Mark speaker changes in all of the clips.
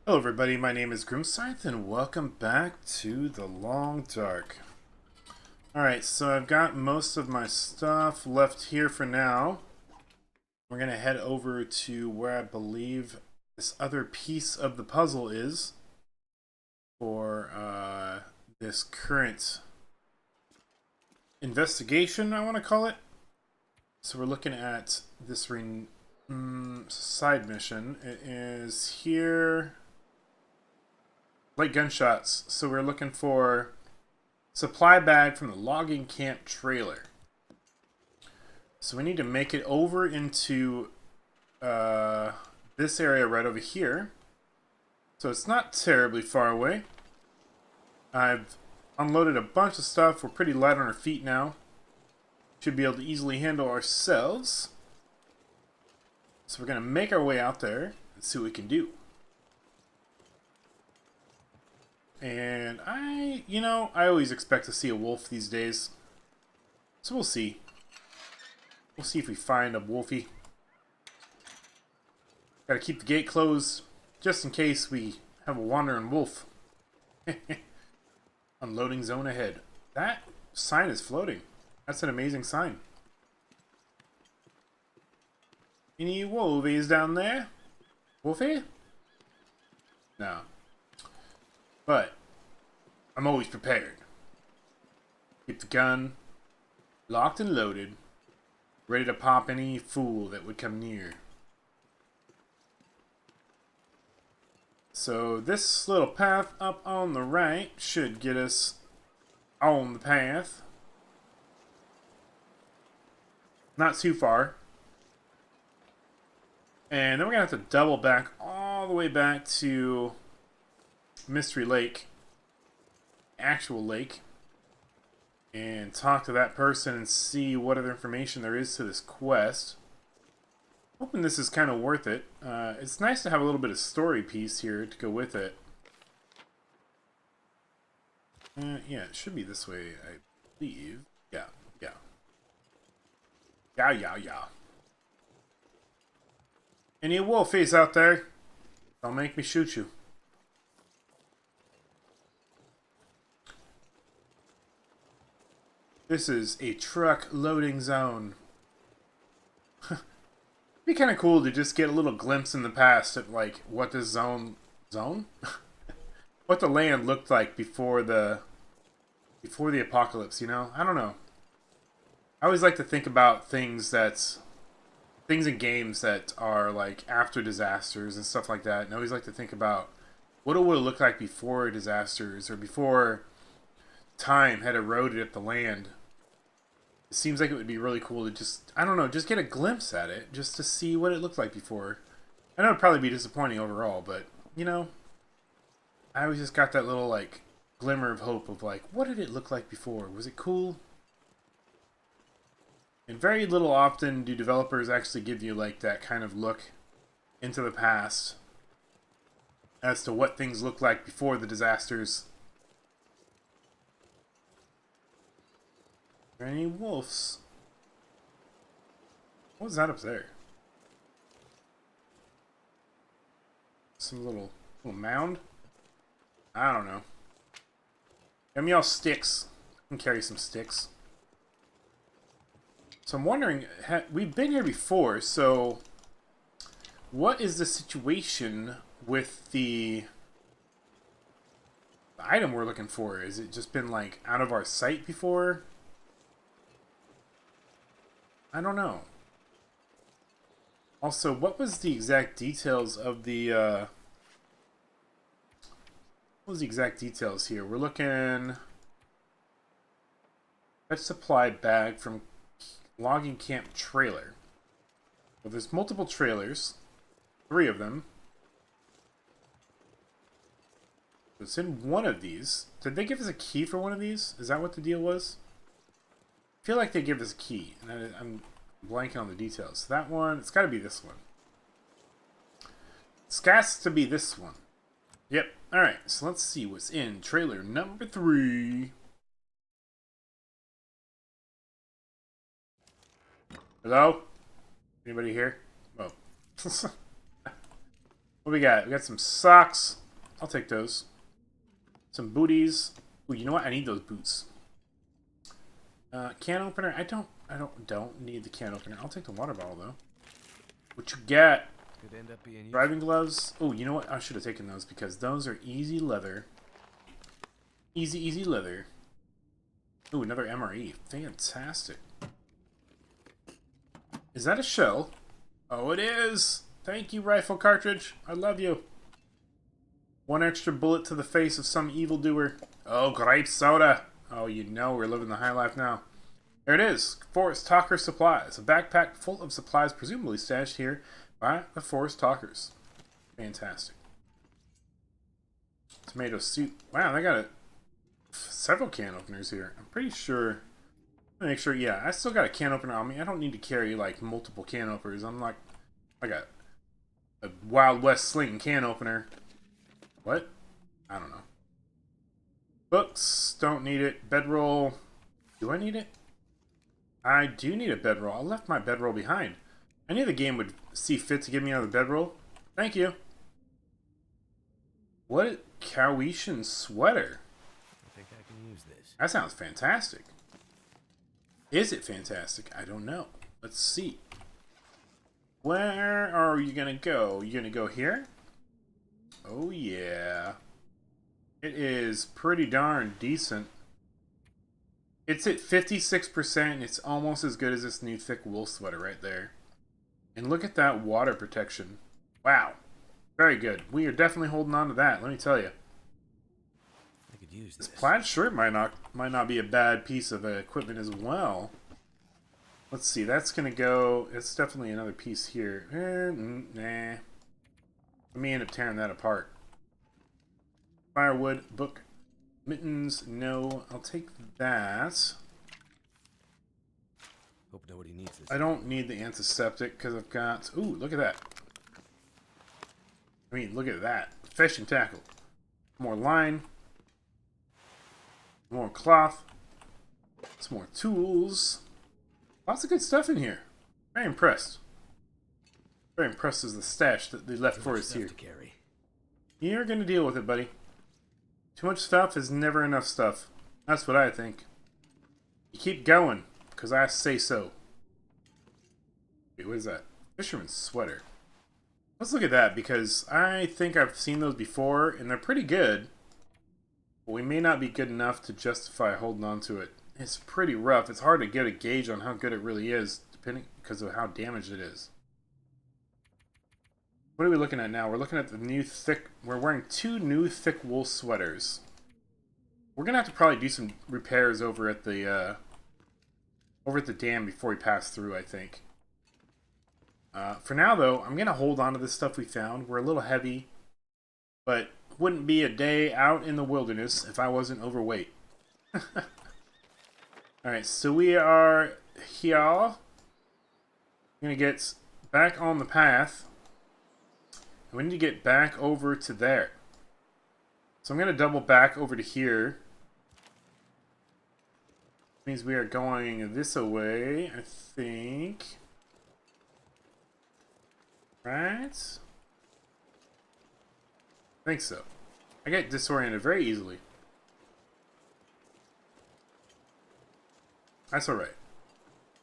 Speaker 1: Hello everybody, my name is Grimscythe and welcome back to the Long Dark. Alright, so I've got most of my stuff left here for now. We're going to head over to where I believe this other piece of the puzzle is for this current investigation, I want to call it. So we're looking at this side mission. It is here. Light gunshots. So we're looking for supply bag from the logging camp trailer. So we need to make it over into this area right over here. So it's not terribly far away. I've unloaded a bunch of stuff. We're pretty light on our feet now. Should be able to easily handle ourselves. So we're going to make our way out there and see what we can do. And I always expect to see a wolf these days. So we'll see. We'll see if we find a wolfie. Gotta keep the gate closed, just in case we have a wandering wolf. Unloading zone ahead. That sign is floating. That's an amazing sign. Any wolfies down there? Wolfie? No. But I'm always prepared. Keep the gun locked and loaded, ready to pop any fool that would come near. So this little path up on the right should get us on the path. Not too far. And then we're going to have to double back all the way back to Mystery Lake, actual lake, and talk to that person and see what other information there is to this quest. Hoping this is kind of worth it. It's nice to have a little bit of story piece here to go with it. Yeah, it should be this way, I believe. Yeah. Any wolfies out there? Don't make me shoot you. This is a truck loading zone. It'd be kind of cool to just get a little glimpse in the past at like what this zone what the land looked like before the apocalypse, you know? I don't know. I always like to think about things in games that are like after disasters and stuff like that. And I always like to think about what it would have looked like before disasters or before time had eroded at the land. It seems like it would be really cool to just, I don't know, just get a glimpse at it, just to see what it looked like before. I know it'd probably be disappointing overall, but, you know, I always just got that little, like, glimmer of hope of, like, what did it look like before? Was it cool? And very little often do developers actually give you, like, that kind of look into the past as to what things looked like before the disasters. Are there any wolves? What was that up there? Some little mound? I don't know. Give me all sticks. I can carry some sticks. So I'm wondering, we've been here before, so what is the situation with the item we're looking for? Has it just been like out of our sight before? I don't know. Also, what was the exact details of the, what was the exact details here? We're looking, fetch supply bag from logging camp trailer. Well, there's multiple trailers, 3 of them. It's in one of these. Did they give us a key for one of these? Is that what the deal was? I feel like they give us a key, and I'm blanking on the details. That one, it's got to be this one. It's got to be this one. Yep. Alright, so let's see what's in trailer number 3. Hello? Anybody here? Oh. What we got? We got some socks. I'll take those. Some booties. Ooh, you know what? I need those boots. Can opener. I don't need the can opener. I'll take the water bottle though. What you got?
Speaker 2: Could end up being
Speaker 1: Driving gloves. Oh, you know what? I should have taken those because those are easy leather. Easy leather. Ooh, another MRE. Fantastic. Is that a shell? Oh, it is. Thank you, rifle cartridge. I love you. One extra bullet to the face of some evildoer. Oh, grape soda. Oh, you know we're living the high life now. There it is. Forest Talker Supplies. A backpack full of supplies presumably stashed here by the Forest Talkers. Fantastic. Tomato soup. Wow, they got several can openers here. I'm pretty sure. Make sure. Yeah, I still got a can opener on me. I don't need to carry like multiple can openers. I'm like, I got a Wild West sling can opener. What? I don't know. Books. Don't need it. Bedroll. Do I need it? I do need a bedroll. I left my bedroll behind. I knew the game would see fit to give me another bedroll. Thank you. What? Cowetian sweater.
Speaker 2: I think I can use this.
Speaker 1: That sounds fantastic. Is it fantastic? I don't know. Let's see. Where are you gonna go? You gonna go here? Oh yeah. It is pretty darn decent. It's at 56%. It's almost as good as this new thick wool sweater right there. And look at that water protection. Wow. Very good. We are definitely holding on to that, let me tell you.
Speaker 2: I could use this.
Speaker 1: This plaid shirt might not be a bad piece of equipment as well. Let's see, that's gonna go. It's definitely another piece here. Nah. Let me end up tearing that apart. Firewood, book, mittens, no. I'll take that.
Speaker 2: Hope nobody needs this.
Speaker 1: I don't need the antiseptic because I've got. Ooh, look at that. I mean, look at that. Fish and tackle. More line. More cloth. Some more tools. Lots of good stuff in here. Very impressed. Very impressed with the stash that they left for us here. You're gonna deal with it, buddy. Too much stuff is never enough stuff. That's what I think. You keep going, because I say so. Wait, what is that? Fisherman's sweater. Let's look at that, because I think I've seen those before, and they're pretty good. But we may not be good enough to justify holding on to it. It's pretty rough. It's hard to get a gauge on how good it really is, depending because of how damaged it is. What are we looking at now? We're looking at the new thick. We're wearing two new thick wool sweaters. We're gonna have to probably do some repairs over at the dam before we pass through, I think. For now, though, I'm gonna hold on to this stuff we found. We're a little heavy, but wouldn't be a day out in the wilderness if I wasn't overweight. Alright, so we are here. I'm gonna get back on the path. And we need to get back over to there. So I'm gonna double back over to here. Means we are going this way, I think. Right? I think so. I get disoriented very easily. That's alright.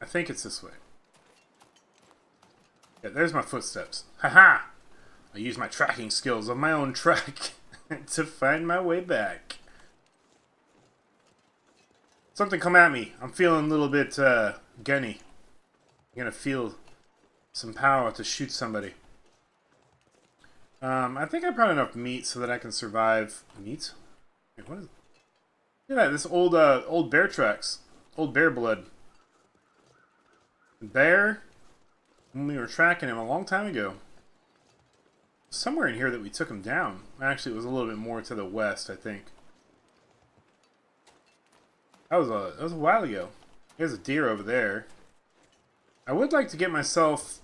Speaker 1: I think it's this way. Yeah, there's my footsteps. Haha! I use my tracking skills on my own track to find my way back. Something come at me. I'm feeling a little bit gunny. I'm gonna feel some power to shoot somebody. I think I brought enough meat so that I can survive. Meat? Wait, what is it? Look at that, this old bear tracks. Old bear blood. Bear? When we were tracking him a long time ago. Somewhere in here that we took him down. Actually, it was a little bit more to the west, I think. That was a while ago. There's a deer over there. I would like to get myself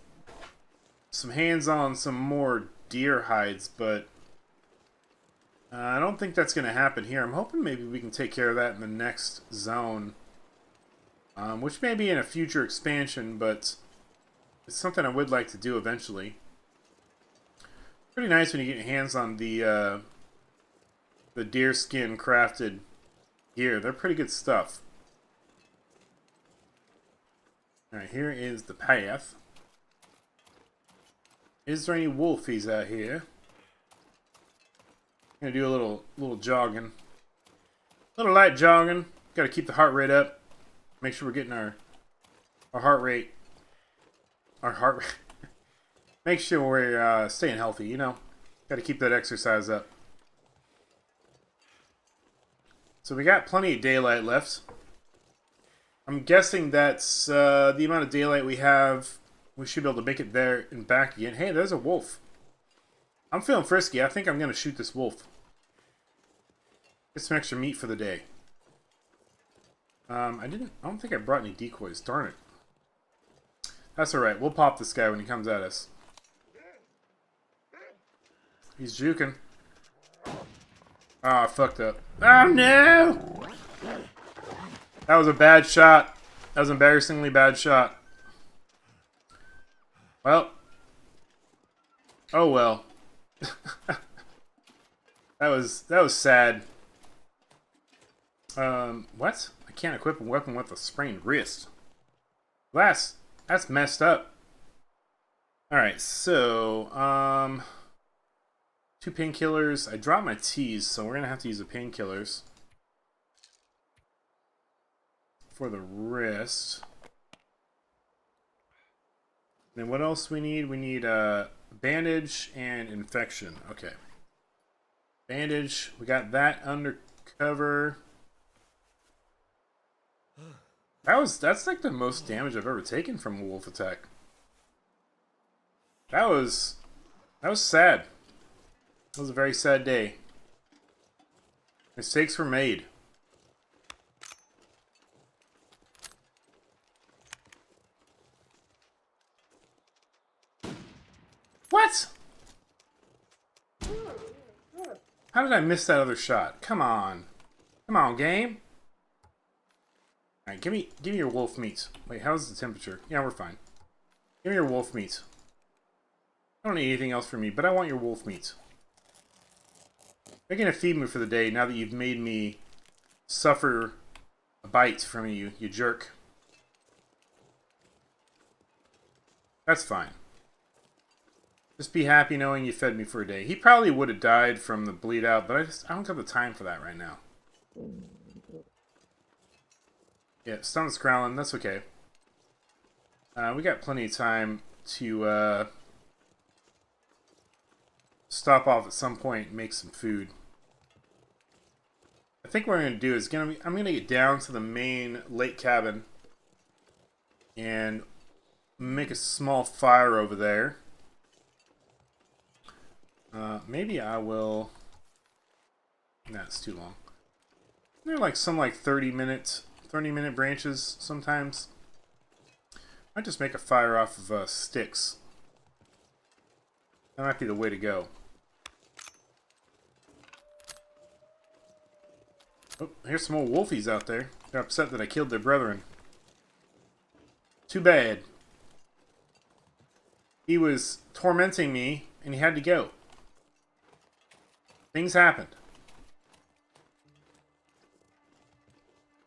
Speaker 1: some hands on some more deer hides, but I don't think that's going to happen here. I'm hoping maybe we can take care of that in the next zone. Which may be in a future expansion, but it's something I would like to do eventually. Pretty nice when you get your hands on the deer skin crafted gear. They're pretty good stuff. Alright, here is the path. Is there any wolfies out here? I'm gonna do a little jogging. A little light jogging. Gotta keep the heart rate up. Make sure we're getting our heart rate. Our heart rate. Make sure we're staying healthy, you know. Gotta keep that exercise up. So we got plenty of daylight left. I'm guessing that's the amount of daylight we have. We should be able to make it there and back again. Hey, there's a wolf. I'm feeling frisky. I think I'm going to shoot this wolf. Get some extra meat for the day. I don't think I brought any decoys. Darn it. That's alright. We'll pop this guy when he comes at us. He's juking. Ah, I fucked up. Oh no! That was a bad shot. That was an embarrassingly bad shot. Well. Oh well. that was sad. What? I can't equip a weapon with a sprained wrist. That's messed up. Alright, so, 2 painkillers. I dropped my teas, so we're gonna have to use the painkillers for the wrist. Then what else we need? We need bandage and infection. Okay. Bandage. We got that under cover. That's like the most damage I've ever taken from a wolf attack. That was sad. It was a very sad day. Mistakes were made. What? How did I miss that other shot? Come on. Come on, game. Alright, give me your wolf meat. Wait, how's the temperature? Yeah, we're fine. Give me your wolf meat. I don't need anything else from me, but I want your wolf meat. You're gonna feed me for the day now that you've made me suffer a bite from you, you jerk. That's fine. Just be happy knowing you fed me for a day. He probably would have died from the bleed out, but I don't have the time for that right now. Yeah, stomach's growling. That's okay. We got plenty of time to stop off at some point and make some food. I think what I'm going to do is I'm going to get down to the main lake cabin and make a small fire over there. Maybe I will... That's too long. They're like some 30-minute branches sometimes. I just make a fire off of sticks. That might be the way to go. Oh, here's some old wolfies out there. They're upset that I killed their brethren. Too bad. He was tormenting me, and he had to go. Things happened.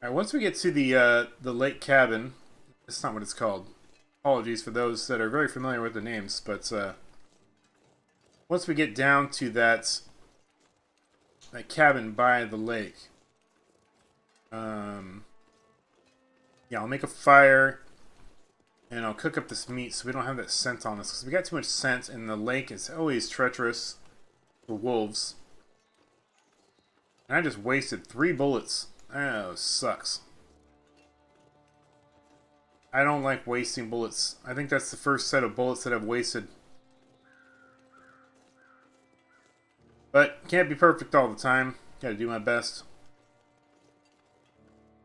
Speaker 1: Alright, once we get to the lake cabin, that's not what it's called. Apologies for those that are very familiar with the names, but once we get down to that cabin by the lake, yeah, I'll make a fire and I'll cook up this meat so we don't have that scent on us, because we got too much scent, and the lake is always treacherous for wolves. And I just wasted 3 bullets. Oh, sucks. I don't like wasting bullets. I think that's the first set of bullets that I've wasted. But can't be perfect all the time. Gotta do my best.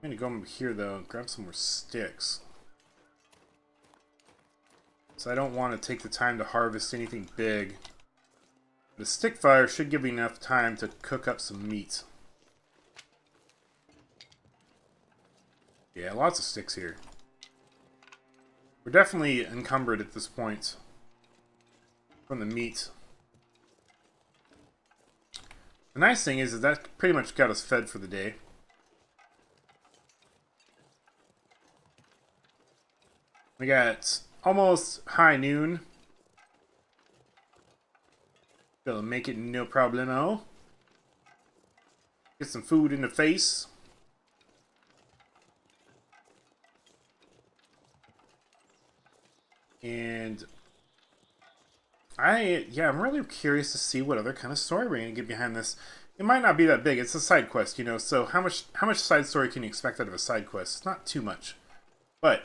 Speaker 1: I'm gonna go over here though and grab some more sticks. So I don't want to take the time to harvest anything big. The stick fire should give me enough time to cook up some meat. Yeah, lots of sticks here. We're definitely encumbered at this point from the meat. The nice thing is that pretty much got us fed for the day. We got almost high noon. Gonna make it no problemo. Get some food in the face. And I'm really curious to see what other kind of story we're gonna get behind this. It might not be that big. It's a side quest, you know. So how much side story can you expect out of a side quest? It's not too much, but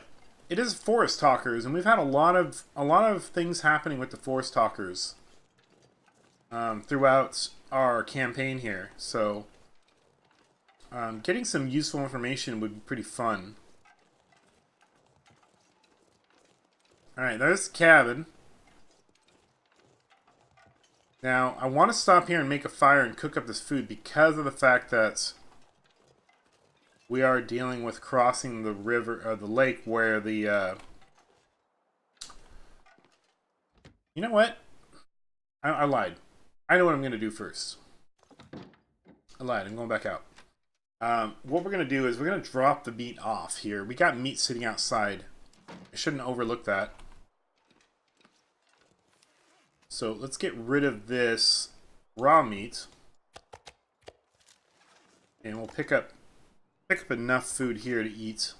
Speaker 1: it is Forest Talkers, and we've had a lot of things happening with the Forest Talkers throughout our campaign here. So getting some useful information would be pretty fun. All right, there's the cabin. Now, I want to stop here and make a fire and cook up this food because of the fact that we are dealing with crossing the river, or the lake, where the, You know what? I lied. I know what I'm going to do first. I lied. I'm going back out. What we're going to do is we're going to drop the meat off here. We got meat sitting outside. I shouldn't overlook that. So let's get rid of this raw meat, and we'll pick up enough food here to eat.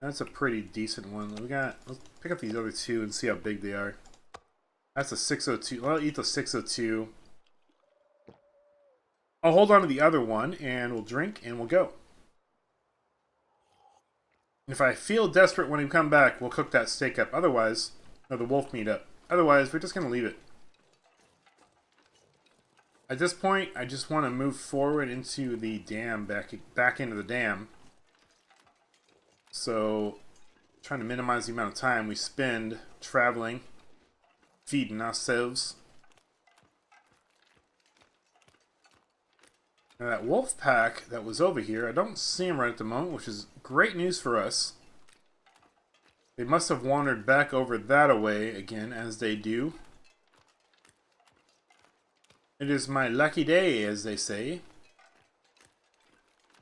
Speaker 1: That's a pretty decent one. Let's pick up these other two and see how big they are. That's a 602. Well, I'll eat the 602. I'll hold on to the other one, and we'll drink, and we'll go. If I feel desperate when we come back, we'll cook that steak up. Otherwise, or the wolf meat up. Otherwise, we're just going to leave it. At this point, I just want to move forward into the dam, back into the dam. So, trying to minimize the amount of time we spend traveling, feeding ourselves. Now that wolf pack that was over here, I don't see him right at the moment, which is great news for us. They must have wandered back over that away again, as they do. It is my lucky day, as they say.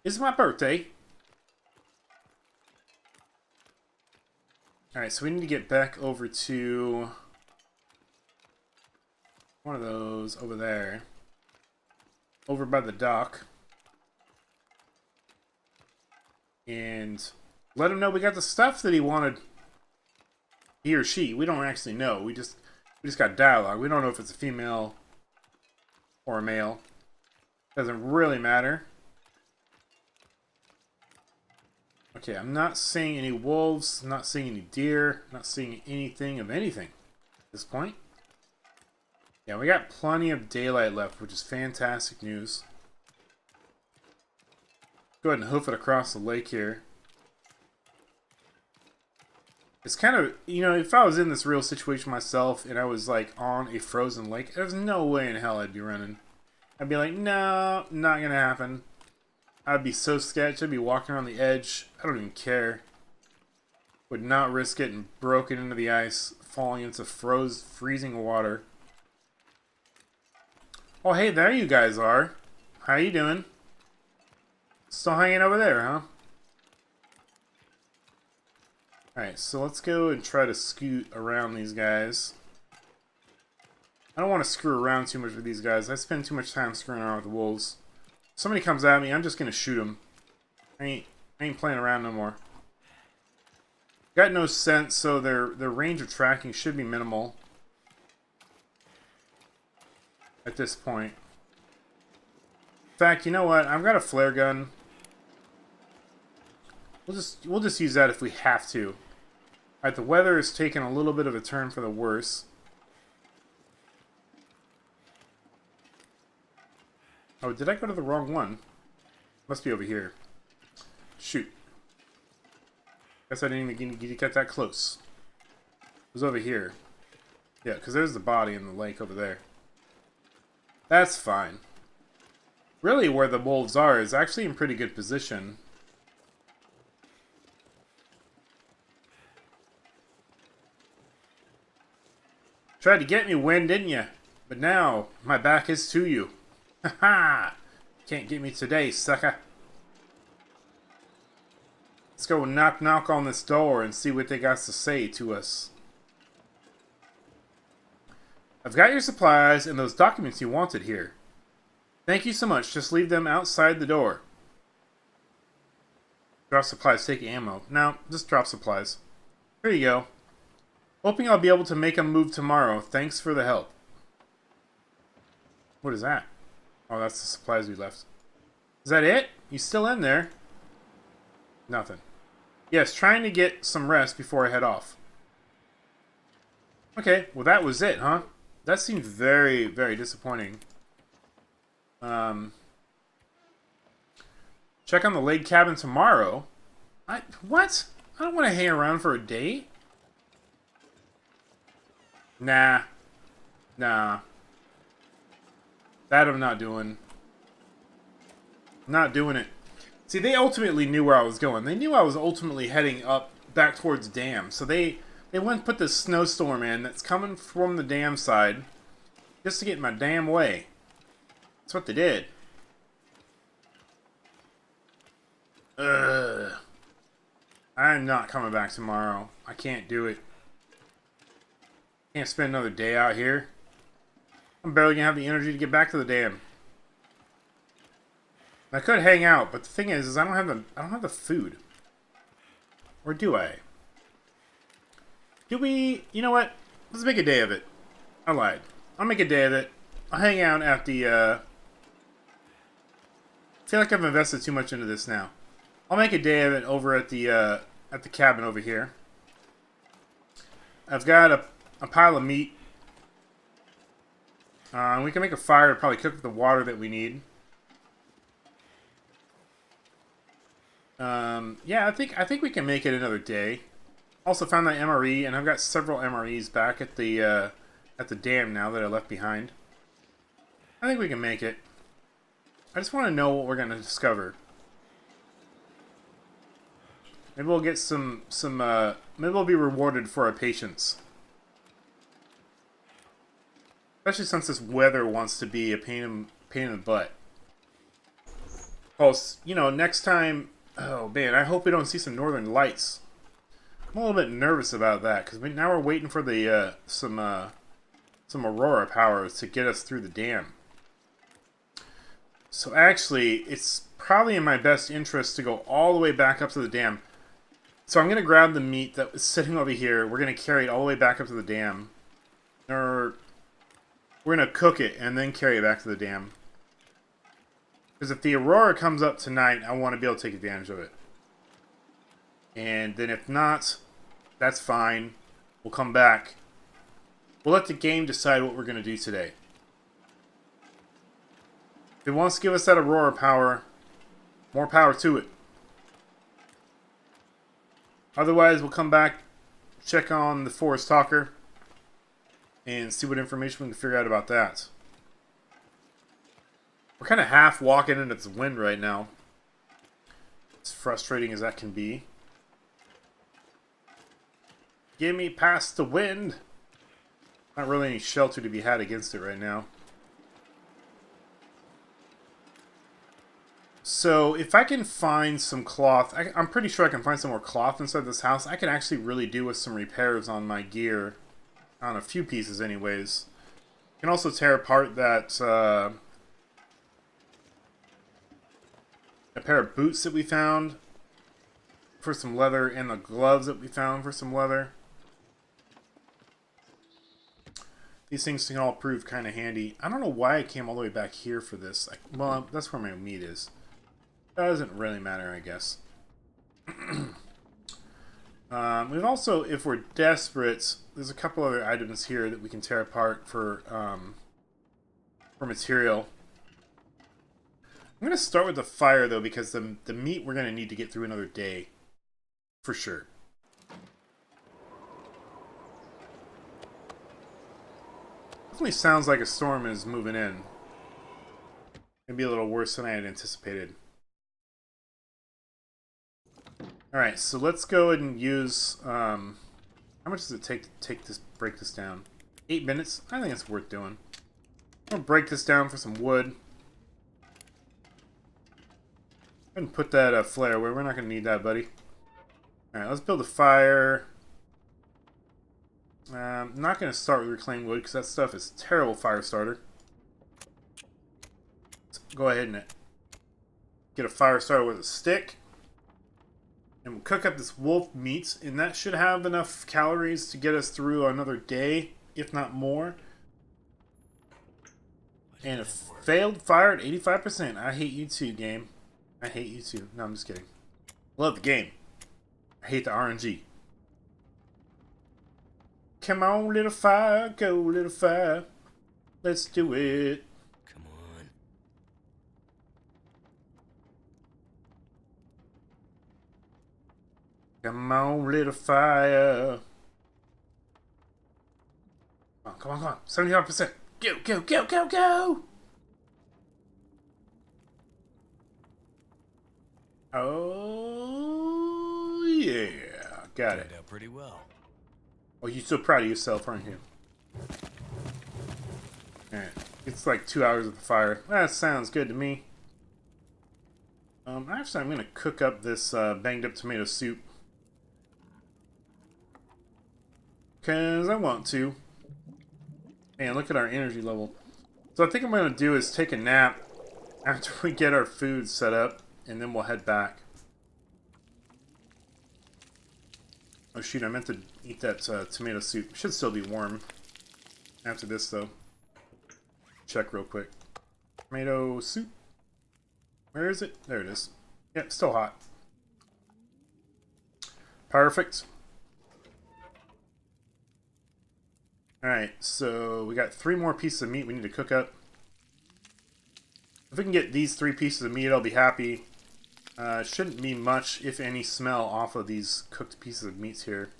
Speaker 1: It's my birthday. Alright, so we need to get back over to one of those over there. Over by the dock. And let him know we got the stuff that he wanted. He or she. We don't actually know. We just got dialogue. We don't know if it's a female or a male. Doesn't really matter. Okay, I'm not seeing any wolves, not seeing any deer, not seeing anything of anything at this point. Yeah, we got plenty of daylight left, which is fantastic news. Go ahead and hoof it across the lake here. It's kind of, you know, if I was in this real situation myself and I was like on a frozen lake, there's no way in hell I'd be running. I'd be like, no, not gonna happen. I'd be so sketched. I'd be walking around the edge. I don't even care. Would not risk getting broken into the ice, falling into freezing water. Oh, hey, there you guys are. How you doing? Still hanging over there, huh? Alright, so let's go and try to scoot around these guys. I don't want to screw around too much with these guys. I spend too much time screwing around with the wolves. If somebody comes at me, I'm just going to shoot them. I ain't playing around no more. Got no sense, so their range of tracking should be minimal at this point. In fact, you know what? I've got a flare gun. We'll just use that if we have to. Alright, the weather is taking a little bit of a turn for the worse. Oh, did I go to the wrong one? Must be over here. Shoot. Guess I didn't even get that close. It was over here. Yeah, because there's the body in the lake over there. That's fine. Really, where the wolves are is actually in pretty good position. Tried to get me, Wind, didn't you? But now, my back is to you. Ha ha! Can't get me today, sucker. Let's go knock knock on this door and see what they got to say to us. I've got your supplies and those documents you wanted here. Thank you so much. Just leave them outside the door. Drop supplies, take ammo. No, just drop supplies. Here you go. Hoping I'll be able to make a move tomorrow. Thanks for the help. What is that? Oh, that's the supplies we left. Is that it? You still in there? Nothing. Yes, trying to get some rest before I head off. Okay, well that was it, huh? That seemed very, very disappointing. Check on the lake cabin tomorrow. What? I don't want to hang around for a day. Nah. Nah. That I'm not doing. Not doing it. See, they ultimately knew where I was going. They knew I was ultimately heading up back towards dam. So they went and put this snowstorm in that's coming from the dam side just to get in my damn way. That's what they did. Ugh. I'm not coming back tomorrow. I can't do it. Can't spend another day out here. I'm barely gonna have the energy to get back to the dam. I could hang out, but the thing is I don't have the food. Or do I? Do we? You know what? Let's make a day of it. I lied. I'll make a day of it. I'll hang out at the. I feel like I've invested too much into this now. I'll make a day of it over at the cabin over here. I've got a pile of meat. We can make a fire to probably cook the water that we need. Yeah, I think we can make it another day. Also found that MRE, and I've got several MREs back at the dam now that I left behind. I think we can make it. I just want to know what we're going to discover. Maybe we'll get maybe we'll be rewarded for our patience. Especially since this weather wants to be a pain in the butt. Plus, you know, next time... Oh, man, I hope we don't see some northern lights. I'm a little bit nervous about that, because now we're waiting for the some Aurora powers to get us through the dam. So actually, it's probably in my best interest to go all the way back up to the dam. So I'm going to grab the meat that was sitting over here. We're going to carry it all the way back up to the dam. Or we're going to cook it and then carry it back to the dam. Because if the Aurora comes up tonight, I want to be able to take advantage of it. And then if not, that's fine. We'll come back. We'll let the game decide what we're going to do today. If it wants to give us that Aurora power, more power to it. Otherwise, we'll come back, check on the Forest Talker, and see what information we can figure out about that. We're kind of half walking into this wind right now. As frustrating as that can be. Get me past the wind! Not really any shelter to be had against it right now. So, if I can find some cloth, I'm pretty sure I can find some more cloth inside this house. I can actually really do with some repairs on my gear. On a few pieces anyways. I can also tear apart that, a pair of boots that we found for some leather, and the gloves that we found for some leather. These things can all prove kind of handy. I don't know why I came all the way back here for this. Well, that's where my meat is. Doesn't really matter, I guess. We've also, if we're desperate, there's a couple other items here that we can tear apart for material. I'm going to start with the fire, though, because the meat we're going to need to get through another day. For sure. Definitely sounds like a storm is moving in. Maybe a little worse than I had anticipated. Alright, so let's go ahead and use... how much does it take to break this down? 8 minutes. I think it's worth doing. I'm gonna break this down for some wood. Go ahead and put that flare away. We're not gonna need that, buddy. Alright, let's build a fire. I'm not gonna start with reclaimed wood because that stuff is terrible fire starter. Let's go ahead and get a fire starter with a stick. And we'll cook up this wolf meat, and that should have enough calories to get us through another day, if not more. And a failed fire at 85%. I hate you too, game. I hate you too. No, I'm just kidding. Love the game. I hate the RNG. Come on, little fire, go, little fire. Let's do it.
Speaker 2: Come on.
Speaker 1: Come on, little fire. Oh, come on, come on. 75%. Go, go, go, go, go. Oh, yeah. Got it.
Speaker 2: Turned out pretty well.
Speaker 1: Oh, you're so proud of yourself, aren't you? Alright. It's like 2 hours of the fire. That sounds good to me. Actually, I'm going to cook up this banged up tomato soup. Because I want to. Man, look at our energy level. So I think what I'm going to do is take a nap after we get our food set up. And then we'll head back. Oh shoot, I meant to eat that tomato soup. Should still be warm after this though. Check real quick. Tomato soup. Where is it? There it is. Yep, still hot. Perfect. Alright, so we got 3 more pieces of meat we need to cook up. If we can get these 3 pieces of meat, I'll be happy. Shouldn't be much, if any, smell off of these cooked pieces of meat here.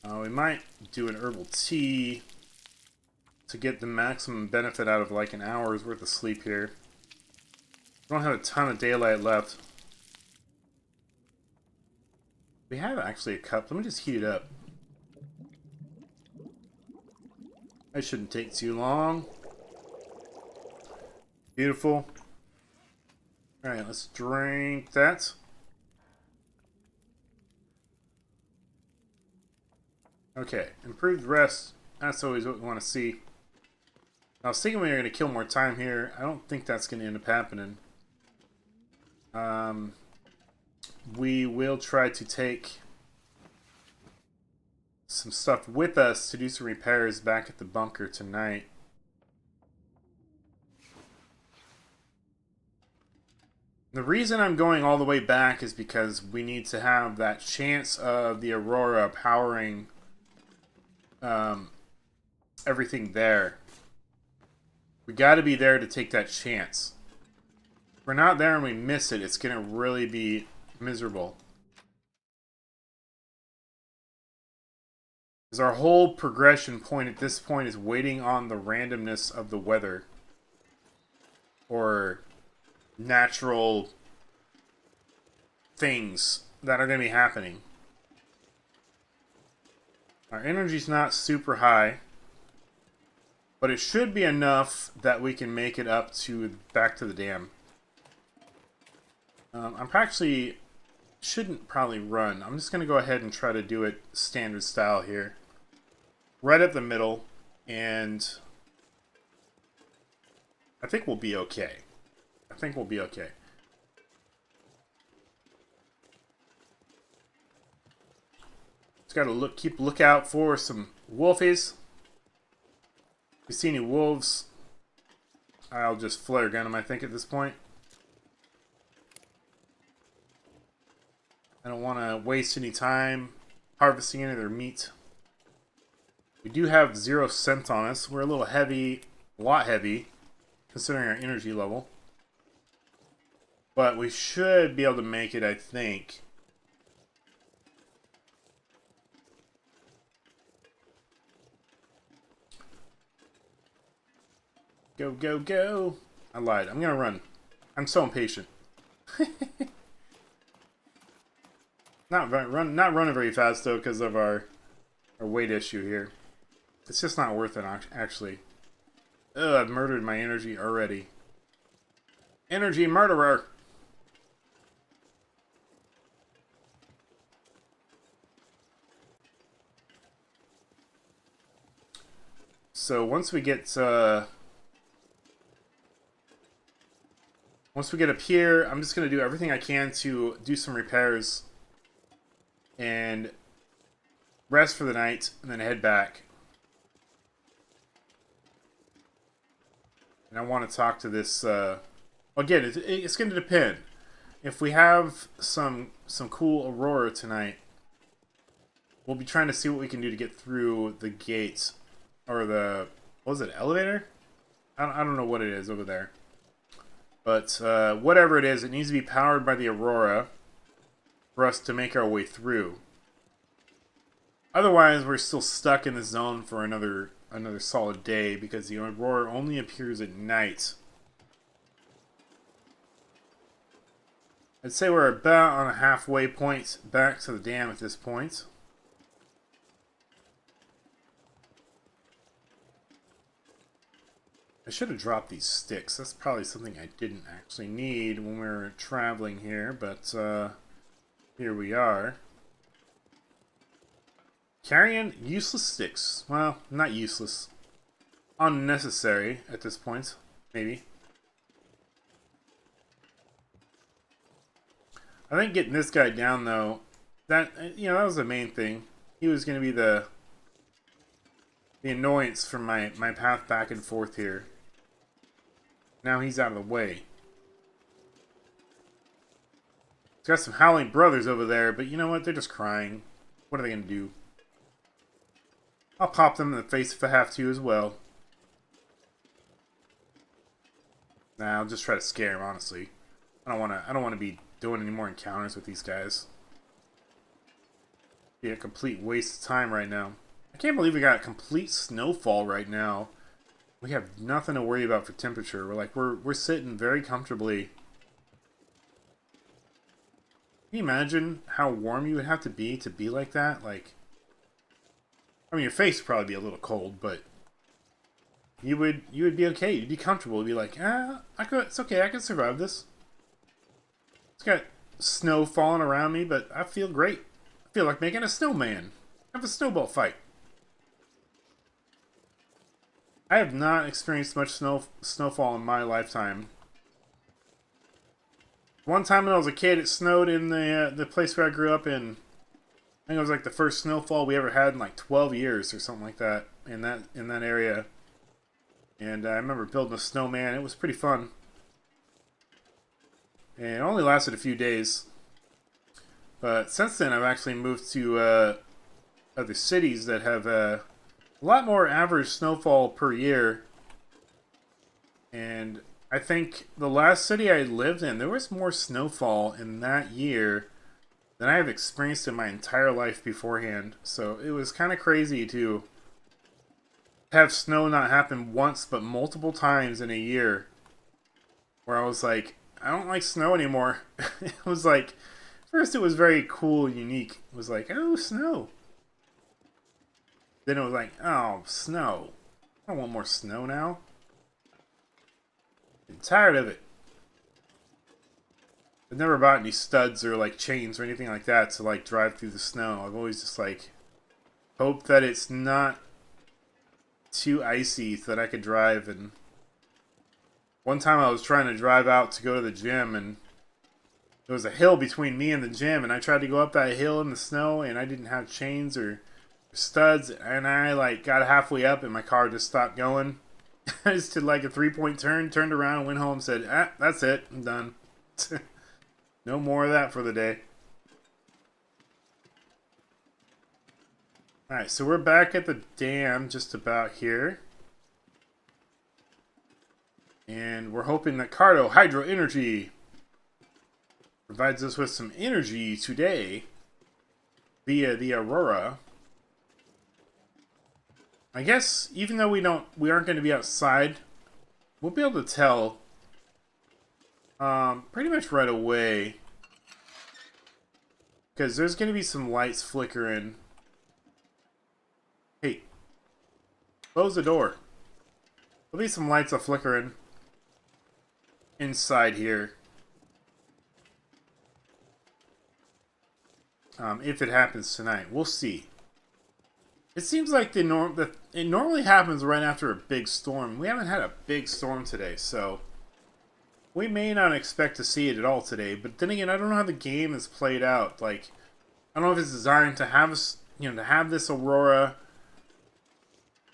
Speaker 1: We might do an herbal tea to get the maximum benefit out of like an hour's worth of sleep here. We don't have a ton of daylight left. We have actually a cup. Let me just heat it up. That shouldn't take too long. Beautiful. Alright, let's drink that. Okay, improved rest. That's always what we want to see. I was thinking we were going to kill more time here. I don't think that's going to end up happening. We will try to take some stuff with us to do some repairs back at the bunker tonight. The reason I'm going all the way back is because we need to have that chance of the Aurora powering everything there. We got to be there to take that chance. If we're not there and we miss it, it's going to really be miserable. Because our whole progression point at this point is waiting on the randomness of the weather. Or natural things that are going to be happening. Our energy's not super high, but it should be enough that we can make it up to back to the dam. I'm actually shouldn't probably run. I'm just going to go ahead and try to do it standard style here. Right up the middle, and I think we'll be okay. I think we'll be okay. Just gotta keep lookout for some wolfies. If you see any wolves, I'll just flare gun them, I think, at this point. I don't want to waste any time harvesting any of their meat. We do have 0 scent on us. We're a little heavy, a lot heavy, considering our energy level. But we should be able to make it, I think. Go, go, go. I lied. I'm going to run. I'm so impatient. Not running very fast, though, because of our or weight issue here. It's just not worth it, actually. Ugh, I've murdered my energy already. Energy murderer! So once we get up here, I'm just gonna do everything I can to do some repairs and rest for the night, and then head back. And I want to talk to this. Again, it's going to depend. If we have some cool Aurora tonight, we'll be trying to see what we can do to get through the gates, or the, what was it, elevator? I don't know what it is over there, but whatever it is, it needs to be powered by the Aurora for us to make our way through. Otherwise, we're still stuck in the zone for another solid day, because the Aurora only appears at night. I'd say we're about on a halfway point back to the dam at this point. I should have dropped these sticks. That's probably something I didn't actually need when we were traveling here, but here we are. Carrying useless sticks. Well, not useless. Unnecessary at this point, maybe. I think getting this guy down, though, that was the main thing. He was going to be the annoyance from my path back and forth here. Now he's out of the way. He's got some howling brothers over there, but you know what? They're just crying. What are they going to do? I'll pop them in the face if I have to as well. Nah, I'll just try to scare him, honestly. I don't want to be doing any more encounters with these guys. Be a complete waste of time right now. I can't believe we got complete snowfall right now. We have nothing to worry about for temperature. We're sitting very comfortably. Can you imagine how warm you would have to be like that? Like, I mean, your face would probably be a little cold, but you would be okay. You'd be comfortable. You'd be like, it's okay. I can survive this. It's got snow falling around me, but I feel great. I feel like making a snowman. Have a snowball fight. I have not experienced much snowfall in my lifetime. One time when I was a kid, it snowed in the place where I grew up in. I think it was like the first snowfall we ever had in like 12 years or something like that in that area. And I remember building a snowman. It was pretty fun. And it only lasted a few days. But since then, I've actually moved to other cities that have a lot more average snowfall per year. And I think the last city I lived in, there was more snowfall in that year than I have experienced in my entire life beforehand. So it was kind of crazy to have snow not happen once, but multiple times in a year. Where I was like, I don't like snow anymore. It was like, first it was very cool and unique. It was like, oh, snow. Then it was like, oh, snow. I don't want more snow now. I'm tired of it. I've never bought any studs or like chains or anything like that to like drive through the snow. I've always just like hoped that it's not too icy so that I could drive. And one time I was trying to drive out to go to the gym, and there was a hill between me and the gym, and I tried to go up that hill in the snow, and I didn't have chains or studs, and I like got halfway up and my car just stopped going. I just did like a 3-point turn, turned around and went home and said, that's it, I'm done. No more of that for the day. Alright, so we're back at the dam just about here. And we're hoping that Cardo Hydro Energy provides us with some energy today via the Aurora. I guess even though we aren't going to be outside, we'll be able to tell pretty much right away, because there's going to be some lights flickering Close the door. There'll be some lights flickering inside here. If it happens tonight. We'll see. It seems like it normally happens right after a big storm. We haven't had a big storm today, so we may not expect to see it at all today. But then again, I don't know how the game is played out. Like, I don't know if it's designed to have us, to have this Aurora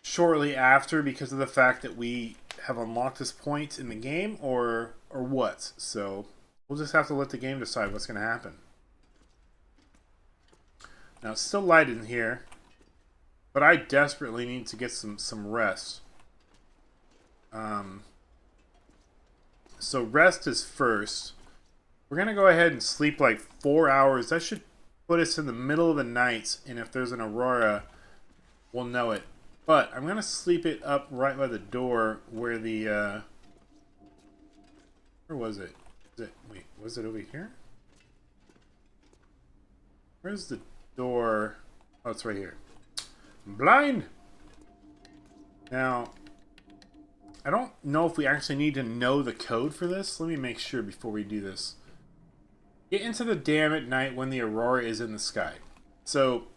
Speaker 1: shortly after because of the fact that we have unlocked this point in the game, or what. So we'll just have to let the game decide what's going to happen. Now it's still light in here, but I desperately need to get some rest. So rest is first. We're going to go ahead and sleep like 4 hours. That should put us in the middle of the night, and if there's an Aurora, we'll know it. But I'm going to sleep it up right by the door where the... where was it? Wait, was it over here? Where's the door? Oh, it's right here. I'm blind! Now, I don't know if we actually need to know the code for this. Let me make sure before we do this. Get into the dam at night when the Aurora is in the sky. So,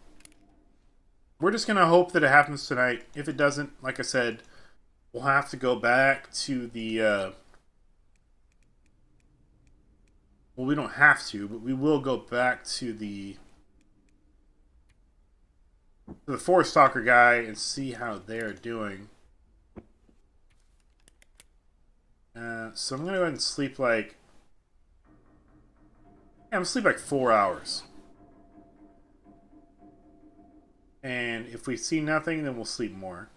Speaker 1: we're just going to hope that it happens tonight. If it doesn't, like I said, we'll have to go back to the... well, we don't have to, but we will go back to the Forest Stalker guy and see how they're doing. So I'm going to go ahead and sleep like... yeah, I'm going to sleep like 4 hours. And if we see nothing, then we'll sleep more.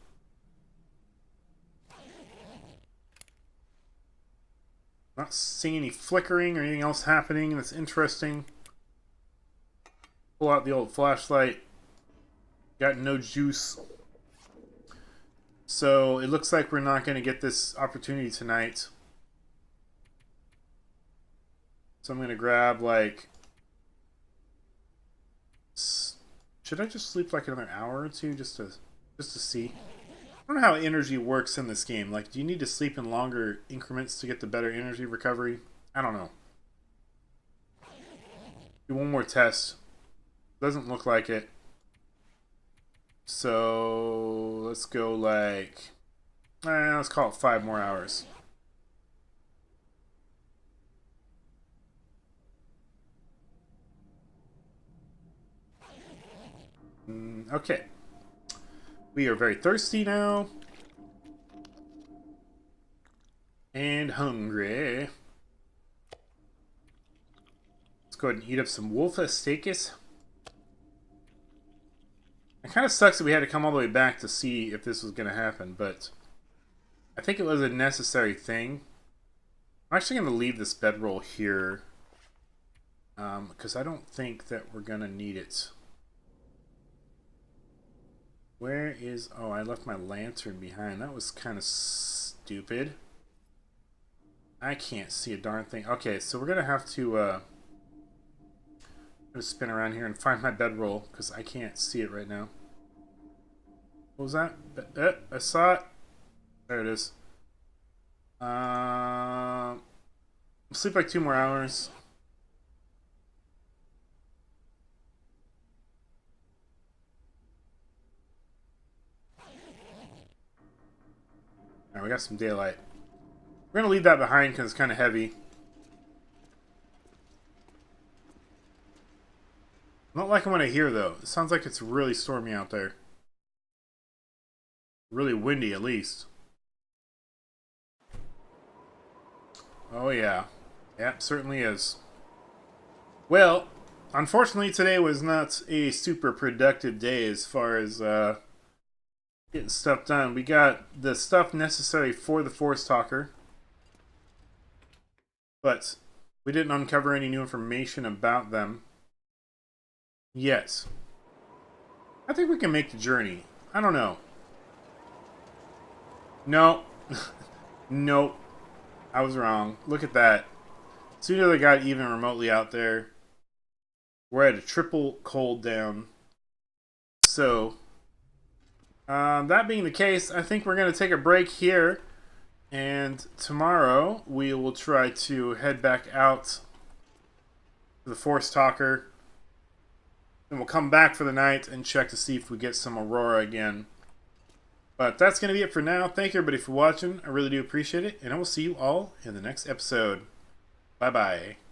Speaker 1: Not seeing any flickering or anything else happening that's interesting. Pull out the old flashlight. Got no juice. So it looks like we're not going to get this opportunity tonight. So I'm going to grab like... should I just sleep like another hour or two just to see? I don't know how energy works in this game. Like, do you need to sleep in longer increments to get the better energy recovery? I don't know. Do one more test. Doesn't look like it. So let's go like... let's call it 5 more hours. Okay. We are very thirsty now. And hungry. Let's go ahead and eat up some wolf steakis. It kind of sucks that we had to come all the way back to see if this was going to happen, but I think it was a necessary thing. I'm actually going to leave this bedroll here because I don't think that we're going to need it. Where is... oh, I left my lantern behind. That was kind of stupid. I can't see a darn thing. Okay, so we're going to have to spin around here and find my bedroll because I can't see it right now. What was that? I saw it. There it is. I'll sleep like 2 more hours. Alright, we got some daylight. We're going to leave that behind because it's kind of heavy. I'm not liking what I hear, though. It sounds like it's really stormy out there. Really windy, at least. Oh, yeah. Yeah, certainly is. Well, unfortunately, today was not a super productive day as far as getting stuff done. We got the stuff necessary for the Forest Stalker, but we didn't uncover any new information about them yet. I think we can make the journey. I don't know. No. Nope. I was wrong. Look at that. As soon as I got even remotely out there, we're at a triple cold down. So, That being the case, I think we're going to take a break here. And tomorrow we will try to head back out to the Force Talker. And we'll come back for the night and check to see if we get some Aurora again. But that's going to be it for now. Thank you everybody for watching. I really do appreciate it. And I will see you all in the next episode. Bye-bye.